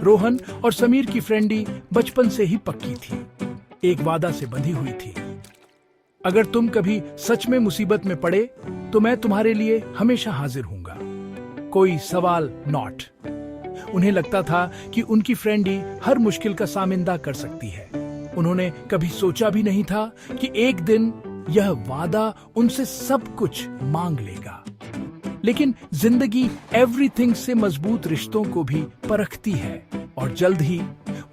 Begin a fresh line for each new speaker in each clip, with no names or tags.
रोहन और समीर की फ्रेंडी बचपन से ही पक्की थी, एक वादा से बंधी हुई थी। अगर तुम कभी सच में मुसीबत में पड़े तो मैं तुम्हारे लिए हमेशा हाजिर हूंगा। कोई सवाल नॉट। उन्हें लगता था कि उनकी फ्रेंडी हर मुश्किल का सामना कर सकती है। उन्होंने कभी सोचा भी नहीं था कि एक दिन यह वादा उनसे सब कुछ मांग लेगा। लेकिन जिंदगी एवरीथिंग से मजबूत रिश्तों को भी परखती है और जल्द ही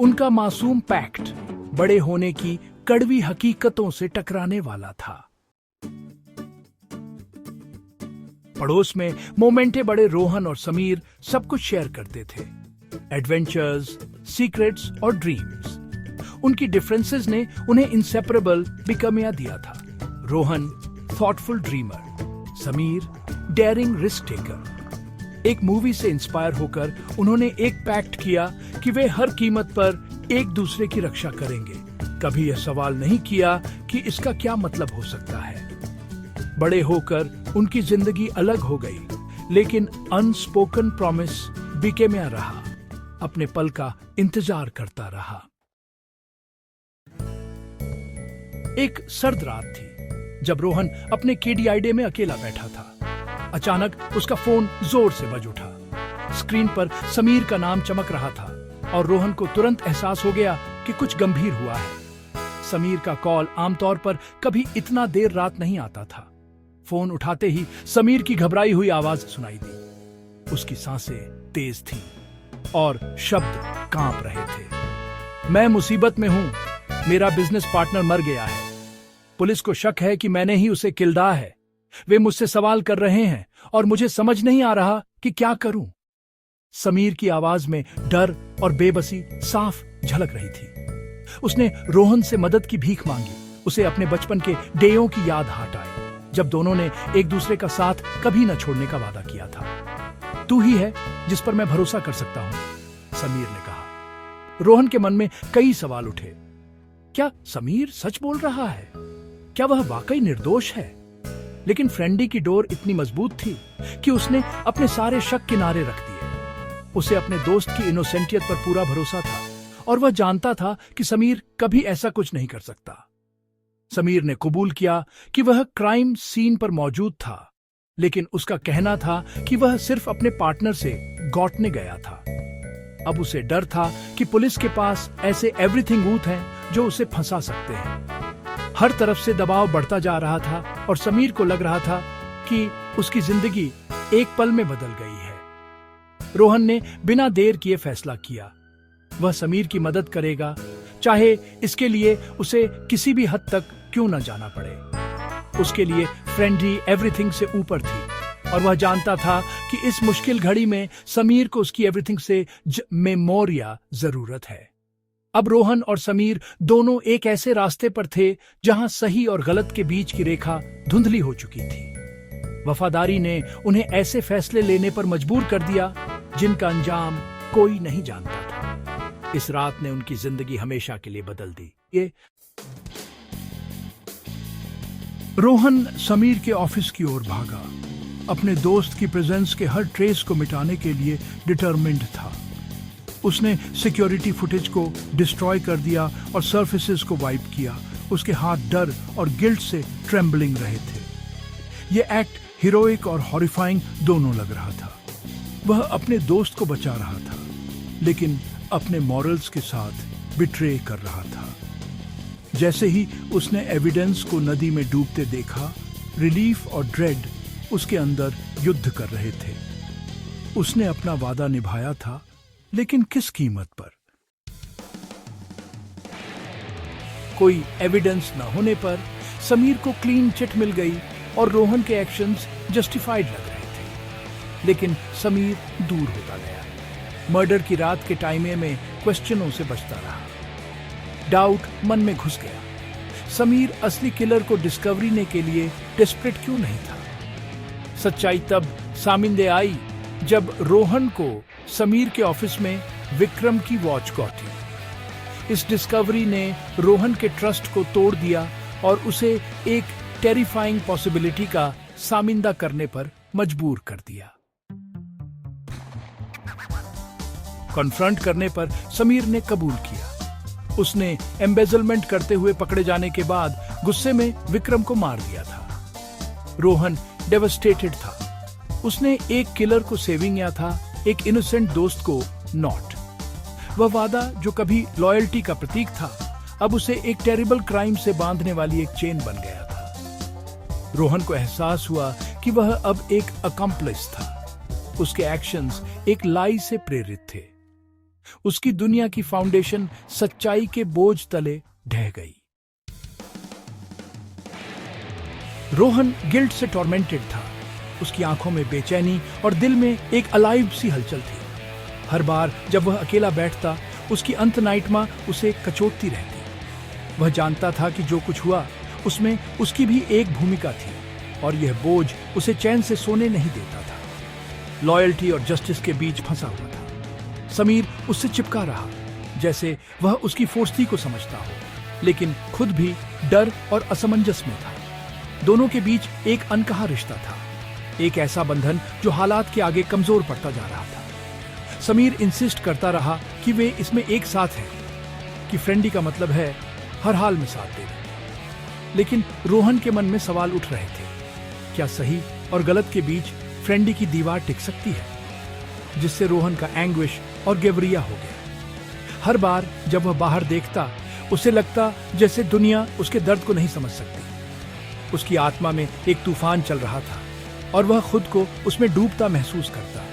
उनका मासूम पैक्ट बड़े होने की कड़वी हकीकतों से टकराने वाला था। पड़ोस में मोमेंटे बड़े रोहन और समीर सब कुछ शेयर करते थे, एडवेंचर्स, सीक्रेट्स और ड्रीम्स। उनकी डिफरेंसेस ने उन्हें इंसेपरेबल बिकमिया दिया था। Rohan thoughtful dreamer, Sameer daring risk taker. एक मूवी से इंस्पायर होकर उन्होंने एक पैक्ट किया कि वे हर कीमत पर एक दूसरे की रक्षा करेंगे। कभी यह सवाल नहीं किया कि इसका क्या मतलब हो सकता है। बड़े होकर उनकी जिंदगी अलग हो गई, लेकिन अनस्पोकन प्रॉमिस बिकेमिया रहा, अपने पल का इंतजार करता रहा। एक सर्द रात थी जब रोहन अपने केडीआईडे में अकेला बैठा था। अचानक उसका फोन जोर से बज उठा। स्क्रीन पर समीर का नाम चमक रहा था और रोहन को तुरंत एहसास हो गया कि कुछ गंभीर हुआ है। समीर का कॉल आमतौर पर कभी इतना देर रात नहीं आता था। फोन उठाते ही समीर की घबराई हुई आवाज सुनाई दी। उसकी सांसें तेज थीं और शब्द कांप रहे थे। मैं मुसीबत में हूं, मेरा बिजनेस पार्टनर मर गया है। पुलिस को शक है कि मैंने ही उसे किल्डा है। वे मुझसे सवाल कर रहे हैं और मुझे समझ नहीं आ रहा कि क्या करूं। समीर की आवाज में डर और बेबसी साफ झलक रही थी। उसने रोहन से मदद की भीख मांगी, उसे अपने बचपन के डेयों की याद हाथ आई, जब दोनों ने एक दूसरे का साथ कभी न छोड़ने का वादा किया था। तू ही है जिस पर मैं भरोसा कर सकता हूं, समीर ने कहा। रोहन के मन में कई सवाल उठे। क्या समीर सच बोल रहा है? क्या वह वाकई निर्दोष है? लेकिन फ्रेंडी की डोर इतनी मजबूत थी कि उसने अपने सारे शक किनारे रख दिए। उसे अपने दोस्त की इनोसेंटियत पर पूरा भरोसा था और वह जानता था कि समीर कभी ऐसा कुछ नहीं कर सकता। समीर ने कबूल किया कि वह क्राइम सीन पर मौजूद था, लेकिन उसका कहना था कि वह सिर्फ अपने पार्टनर से गौटने गया था। अब उसे डर था कि पुलिस के पास ऐसे एवरीथिंग बूथ हैं जो उसे फंसा सकते हैं। हर तरफ से दबाव बढ़ता जा रहा था और समीर को लग रहा था कि उसकी जिंदगी एक पल में बदल गई है। रोहन ने बिना देर किए फैसला किया। वह समीर की मदद करेगा, चाहे इसके लिए उसे किसी भी हद तक क्यों न जाना पड़े। उसके लिए फ्रेंडी एवरीथिंग से ऊपर थी और वह जानता था कि इस मुश्किल घड़ी में समीर को उसकी एवरीथिंग से मेमोरिया जरूरत है। अब रोहन और समीर दोनों एक ऐसे रास्ते पर थे जहां सही और गलत के बीच की रेखा धुंधली हो चुकी थी। वफादारी ने उन्हें ऐसे फैसले लेने पर मजबूर कर दिया जिनका अंजाम कोई नहीं जानता था। इस रात ने उनकी जिंदगी हमेशा के लिए बदल दी। ये रोहन समीर के ऑफिस की ओर भागा। अपने दोस्त की प्रेजेंस के हर ट्रेस को मिटाने के लिए डिटरमिन्ड था। उसने सिक्योरिटी फुटेज को डिस्ट्रॉय कर दिया और सर्फेसेस को वाइप किया। उसके हाथ डर और गिल्ट से ट्रेम्बलिंग रहे थे। यह एक्ट हीरोइक और हॉरिफाइंग दोनों लग रहा था। वह अपने दोस्त को बचा रहा था, लेकिन अपने मॉरल्स के साथ बिट्रे कर रहा था। जैसे ही उसने एविडेंस को नदी में डूबते देखा, रिलीफ और ड्रेड उसके अंदर युद्ध कर रहे थे। उसने अपना वादा निभाया था, लेकिन किस कीमत पर? कोई एविडेंस न होने पर समीर को क्लीन चिट मिल गई और रोहन के एक्शंस जस्टिफाइड लग रहे थे। लेकिन समीर दूर होता गया। मर्डर की रात के टाइमे में क्वेश्चनों से बचता रहा। डाउट मन में घुस गया। समीर असली किलर को डिस्कवरीने के लिए डेस्परेट क्यों नहीं था? सच्चाई तब सामने आई जब रोहन को समीर के ऑफिस में विक्रम की वॉच गौठी। इस डिस्कवरी ने रोहन के ट्रस्ट को तोड़ दिया और उसे एक टेरिफाइंग पॉसिबिलिटी का सामिंदा करने पर मजबूर कर दिया। कॉन्फ्रंट करने पर समीर ने कबूल किया। उसने एम्बेजलमेंट करते हुए पकड़े जाने के बाद गुस्से में विक्रम को मार दिया था। रोहन डेवस्टेटेड था। उसने एक किलर को सेविंग किया था, एक इनोसेंट दोस्त को नॉट। वह वादा जो कभी लॉयल्टी का प्रतीक था, अब उसे एक टेरिबल क्राइम से बांधने वाली एक चेन बन गया था। रोहन को एहसास हुआ कि वह अब एक अकम्प्लिस था। उसके एक्शंस एक लाई से प्रेरित थे। उसकी दुनिया की फाउंडेशन सच्चाई के बोझ तले ढह गई। रोहन गिल्ट से टॉर्मेंटेड था। उसकी आंखों में बेचैनी और दिल में एक अलाइव सी हलचल थी। हर बार जब वह अकेला बैठता, उसकी अंत नाइटमा उसे कचोटती रहती। वह जानता था कि जो कुछ हुआ उसमें उसकी भी एक भूमिका थी और यह बोझ उसे चैन से सोने नहीं देता था। लॉयल्टी और जस्टिस के बीच फंसा हुआ था। समीर उससे चिपका रहा, जैसे वह उसकी फोर्सती को समझता हो, लेकिन खुद भी डर और असमंजस में था। दोनों के बीच एक अनकहा रिश्ता था, एक ऐसा बंधन जो हालात के आगे कमजोर पड़ता जा रहा था। समीर इंसिस्ट करता रहा कि वे इसमें एक साथ हैं, कि फ्रेंडी का मतलब है हर हाल में साथ देना। लेकिन रोहन के मन में सवाल उठ रहे थे, क्या सही और गलत के बीच फ्रेंडी की दीवार टिक सकती है? जिससे रोहन का एंग्विश और गेवरिया हो गया। हर बार जब वह बाहर देखता, उसे लगता जैसे दुनिया उसके दर्द को नहीं समझ सकती। उसकी आत्मा में एक तूफान चल रहा था और वह खुद को उसमें डूबता महसूस करता।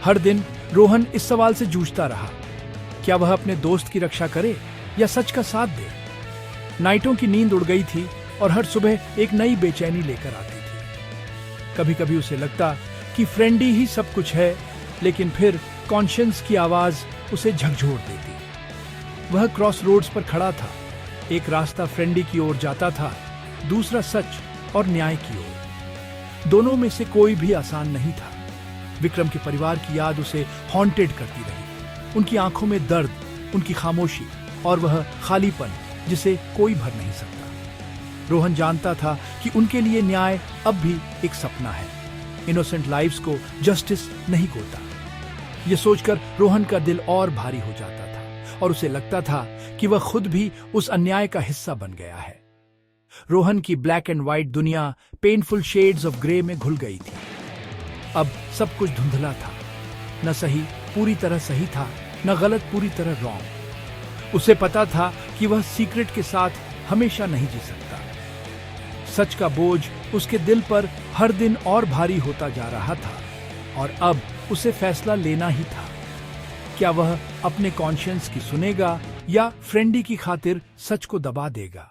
हर दिन रोहन इस सवाल से जूझता रहा, क्या वह अपने दोस्त की रक्षा करे या सच का साथ दे? नाइटों की नींद उड़ गई थी और हर सुबह एक नई बेचैनी लेकर आती थी। कभी कभी उसे लगता कि फ्रेंडी ही सब कुछ है, लेकिन फिर कॉन्शियंस की आवाज उसे झकझोर देती। वह क्रॉस रोड्स पर खड़ा था। एक रास्ता फ्रेंडी की ओर जाता था, दूसरा सच और न्याय की ओर। दोनों में से कोई भी आसान नहीं था। विक्रम के परिवार की याद उसे हॉन्टेड करती रही। उनकी आंखों में दर्द, उनकी खामोशी और वह खालीपन जिसे कोई भर नहीं सकता। रोहन जानता था कि उनके लिए न्याय अब भी एक सपना है। इनोसेंट लाइव्स को जस्टिस नहीं कोता। यह सोचकर रोहन का दिल और भारी हो जाता था और उसे लगता था कि वह खुद भी उस अन्याय का हिस्सा बन गया है। रोहन की ब्लैक एंड व्हाइट दुनिया पेनफुल शेड्स ऑफ ग्रे में घुल गई थी। अब सब कुछ धुंधला था। न सही पूरी तरह सही था, न गलत पूरी तरह रॉन्ग। उसे पता था कि वह सीक्रेट के साथ हमेशा नहीं जी सकता। सच का बोझ उसके दिल पर हर दिन और भारी होता जा रहा था और अब उसे फैसला लेना ही था। क्या वह अपने कॉन्शियंस की सुनेगा या फ्रेंडी की खातिर सच को दबा देगा?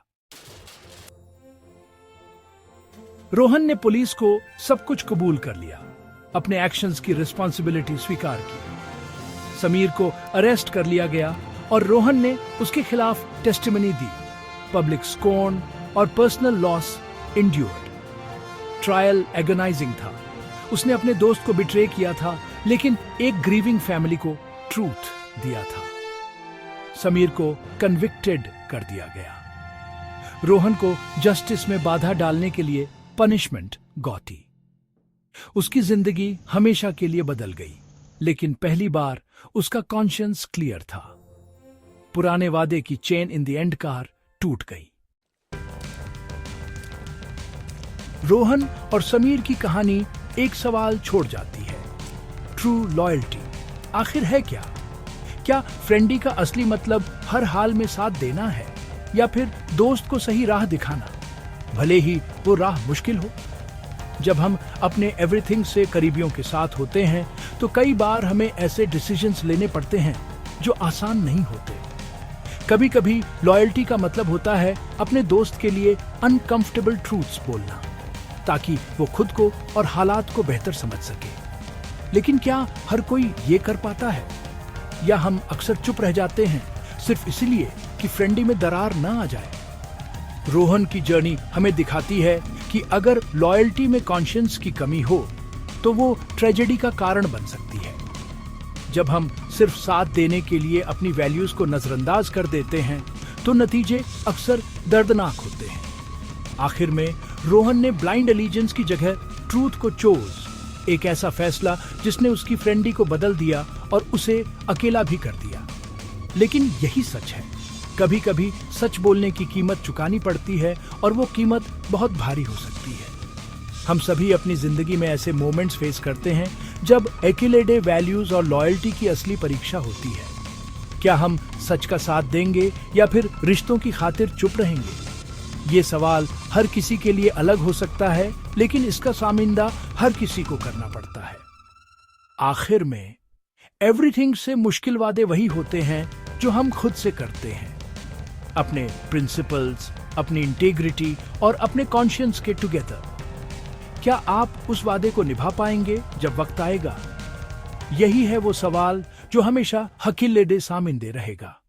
रोहन ने पुलिस को सब कुछ कबूल कर लिया, अपने एक्शंस की रिस्पॉन्सिबिलिटी स्वीकार की। समीर को अरेस्ट कर लिया गया और रोहन ने उसके खिलाफ टेस्टिमनी दी। पब्लिक स्कॉर्न और पर्सनल लॉस इंड्यूर्ड। ट्रायल एगोनाइजिंग था। उसने अपने दोस्त को बिट्रे किया था, लेकिन एक ग्रीविंग फैमिली को ट्रूथ दिया था। समीर को कन्विक्टेड कर दिया गया। रोहन को जस्टिस में बाधा डालने के लिए पनिशमेंट गौती। उसकी जिंदगी हमेशा के लिए बदल गई, लेकिन पहली बार उसका कॉन्शियंस क्लियर था। पुराने वादे की chain in the end car टूट गई। रोहन और समीर की कहानी एक सवाल छोड़ जाती है, ट्रू लॉयल्टी आखिर है क्या? क्या फ्रेंडी का असली मतलब हर हाल में साथ देना है या फिर दोस्त को सही राह दिखाना, भले ही वो राह मुश्किल हो? जब हम अपने एवरीथिंग से करीबियों के साथ होते हैं तो कई बार हमें ऐसे डिसीजंस लेने पड़ते हैं जो आसान नहीं होते। कभी कभी लॉयल्टी का मतलब होता है अपने दोस्त के लिए अनकंफर्टेबल ट्रूथ्स बोलना, ताकि वो खुद को और हालात को बेहतर समझ सके। लेकिन क्या हर कोई ये कर पाता है? या हम अक्सर चुप रह जाते हैं सिर्फ इसलिए कि फ्रेंडी में दरार ना आ जाए? रोहन की जर्नी हमें दिखाती है कि अगर लॉयल्टी में कॉन्शियंस की कमी हो तो वो ट्रेजेडी का कारण बन सकती है। जब हम सिर्फ साथ देने के लिए अपनी वैल्यूज को नजरअंदाज कर देते हैं तो नतीजे अक्सर दर्दनाक होते हैं। आखिर में रोहन ने ब्लाइंड एलिजेंस की जगह ट्रूथ को चोज एक ऐसा फैसला जिसने उसकी फ्रेंडी को बदल दिया और उसे अकेला भी कर दिया। लेकिन यही सच है, कभी कभी सच बोलने की कीमत चुकानी पड़ती है और वो कीमत बहुत भारी हो सकती है। हम सभी अपनी जिंदगी में ऐसे मोमेंट्स फेस करते हैं जब एक्युलेडे वैल्यूज और लॉयल्टी की असली परीक्षा होती है। क्या हम सच का साथ देंगे या फिर रिश्तों की खातिर चुप रहेंगे? ये सवाल हर किसी के लिए अलग हो सकता है, लेकिन इसका सामिंदा हर किसी को करना पड़ता है। आखिर में एवरीथिंग से मुश्किल वादे वही होते हैं जो हम खुद से करते हैं, अपने प्रिंसिपल्स, अपनी इंटेग्रिटी और अपने कॉन्शियंस के टुगेदर। क्या आप उस वादे को निभा पाएंगे जब वक्त आएगा? यही है वो सवाल जो हमेशा हकीलेडे सामिंदे रहेगा।